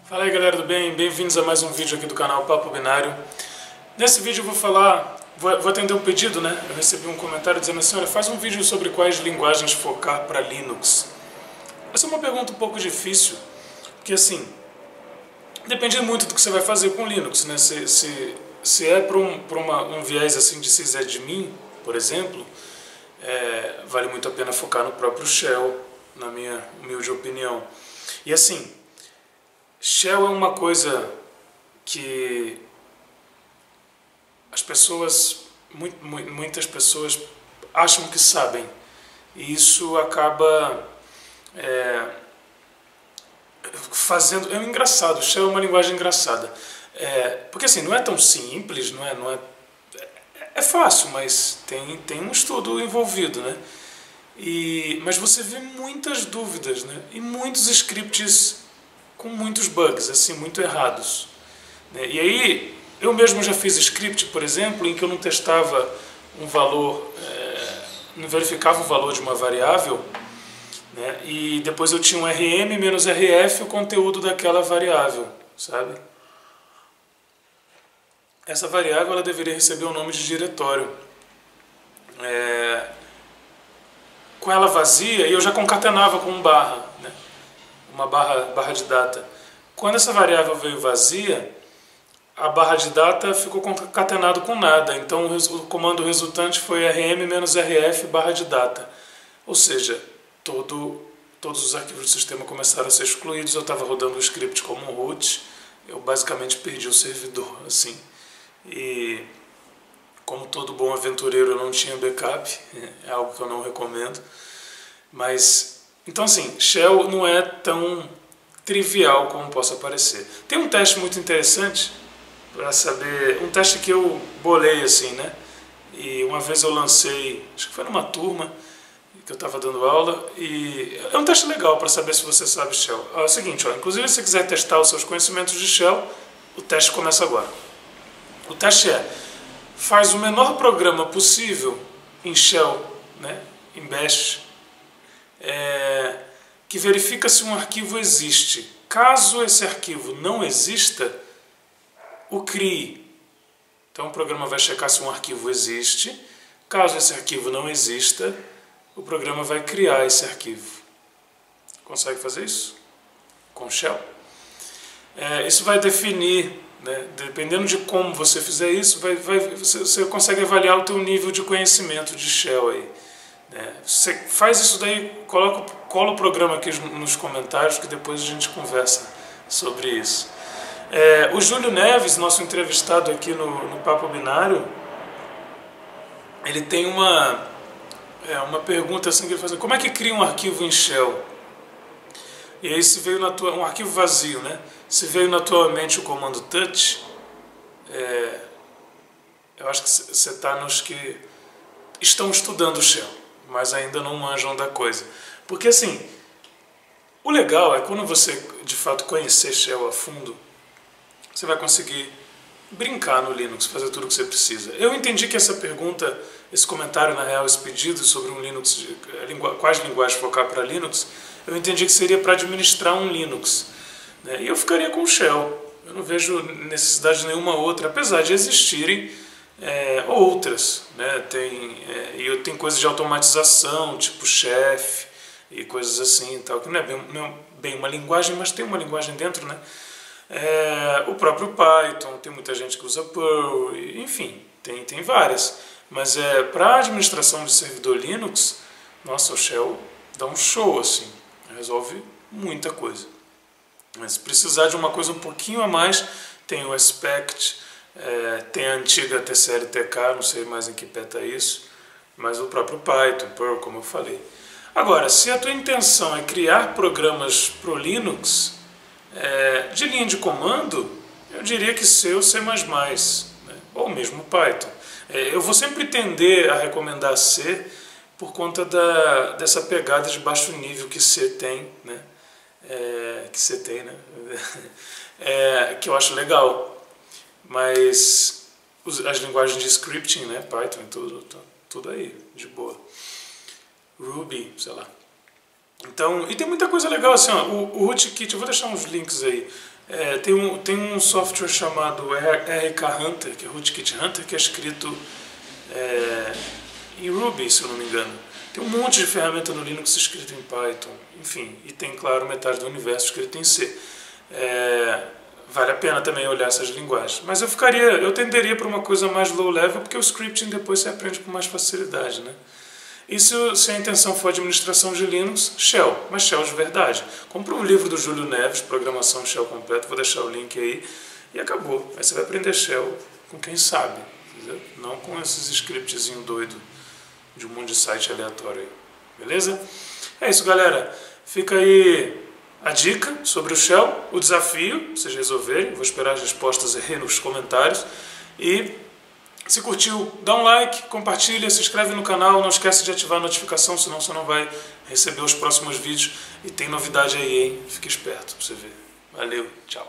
Fala aí galera do bem, bem-vindos a mais um vídeo aqui do canal Papo Binário. Nesse vídeo eu vou falar, vou atender um pedido, né? Eu recebi um comentário dizendo assim, olha, faz um vídeo sobre quais linguagens focar para Linux. Essa é uma pergunta um pouco difícil, porque assim, depende muito do que você vai fazer com Linux, né? Se é para um viés assim de sysadmin, por exemplo, vale muito a pena focar no próprio Shell, na minha humilde opinião. E assim, Shell é uma coisa que as pessoas, muitas pessoas acham que sabem, e isso acaba fazendo... É engraçado, Shell é uma linguagem engraçada, porque assim, não é tão simples, é fácil, mas tem um estudo envolvido, né? Mas você vê muitas dúvidas, né? E muitos scripts com muitos bugs, assim, muito errados, né? E aí, eu mesmo já fiz script, por exemplo, em que eu não testava um valor, não verificava o valor de uma variável, né? E depois eu tinha um rm menos rf, o conteúdo daquela variável, sabe? Essa variável ela deveria receber o nome de diretório. Com ela vazia, eu já concatenava com um barra, né? Uma barra de data. Quando essa variável veio vazia, a barra de data ficou concatenado com nada, então o comando resultante foi rm-rf barra de data. Ou seja, todos os arquivos do sistema começaram a ser excluídos, eu estava rodando o script como um root, eu basicamente perdi o servidor, assim. E como todo bom aventureiro eu não tinha backup, é algo que eu não recomendo. Mas, então assim, Shell não é tão trivial como possa parecer. Tem um teste muito interessante para saber, um teste que eu bolei assim, né? E uma vez eu lancei, acho que foi numa turma que eu estava dando aula, e é um teste legal para saber se você sabe Shell. É o seguinte, ó, inclusive se você quiser testar os seus conhecimentos de Shell, o teste começa agora. O teste faz o menor programa possível em Shell, né, em Bash, que verifica se um arquivo existe. Caso esse arquivo não exista, o crie. Então o programa vai checar se um arquivo existe. Caso esse arquivo não exista, o programa vai criar esse arquivo. Consegue fazer isso com Shell? Isso vai definir, né, dependendo de como você fizer isso, você consegue avaliar o teu nível de conhecimento de Shell aí. Você faz isso daí, cola o programa aqui nos comentários que depois a gente conversa sobre isso. O Júlio Neves, nosso entrevistado aqui no Papo Binário, ele tem uma pergunta assim que ele faz: como é que cria um arquivo em Shell? E aí se veio um arquivo vazio, né? Se veio na tua mente o comando touch, eu acho que você está nos que estão estudando Shell, mas ainda não manjam da coisa. Porque assim, o legal é quando você de fato conhecer Shell a fundo, você vai conseguir brincar no Linux, fazer tudo o que você precisa. Eu entendi que essa pergunta, esse comentário na real, esse pedido sobre um Linux, quais linguagens focar para Linux, eu entendi que seria para administrar um Linux, né? E eu ficaria com o Shell. Eu não vejo necessidade de nenhuma outra, apesar de existirem outras, né? Tem coisas de automatização, tipo Chef e coisas assim, tal, que não é bem uma linguagem, mas tem uma linguagem dentro, né? O próprio Python, tem muita gente que usa Perl, enfim, tem várias. Mas para administração de servidor Linux, nossa, o Shell dá um show, assim, resolve muita coisa. Mas se precisar de uma coisa um pouquinho a mais, tem o Aspect, tem a antiga TCL/TK, não sei mais em que pé está isso, mas o próprio Python, Perl, como eu falei. Agora, se a tua intenção é criar programas para o Linux, de linha de comando, eu diria que C ou C++, né? Ou mesmo Python. Eu vou sempre tender a recomendar C por conta dessa pegada de baixo nível que C tem, né? Que eu acho legal. Mas as linguagens de scripting, né? Python e tudo aí, de boa. Ruby, sei lá. Então, e tem muita coisa legal assim, ó, o rootkit, eu vou deixar uns links aí. Tem um software chamado RK Hunter, que é Rootkit Hunter, que é escrito em Ruby, se eu não me engano. Tem um monte de ferramenta no Linux escrito em Python, enfim, e tem, claro, metade do universo escrito em C. Vale a pena também olhar essas linguagens. Mas eu tenderia para uma coisa mais low level, porque o scripting depois você aprende com mais facilidade, né? E se a intenção for administração de Linux, Shell, mas Shell de verdade. Compra um livro do Júlio Neves, Programação Shell Completo, vou deixar o link aí, e acabou. Aí você vai aprender Shell com quem sabe, entendeu? Não com esses scriptzinhos doidos de um monte de site aleatório aí, beleza? É isso, galera. Fica aí a dica sobre o Shell, o desafio, vocês resolverem. Vou esperar as respostas aí nos comentários. E se curtiu, dá um like, compartilha, se inscreve no canal, não esquece de ativar a notificação, senão você não vai receber os próximos vídeos. E tem novidade aí, hein? Fique esperto pra você ver. Valeu, tchau.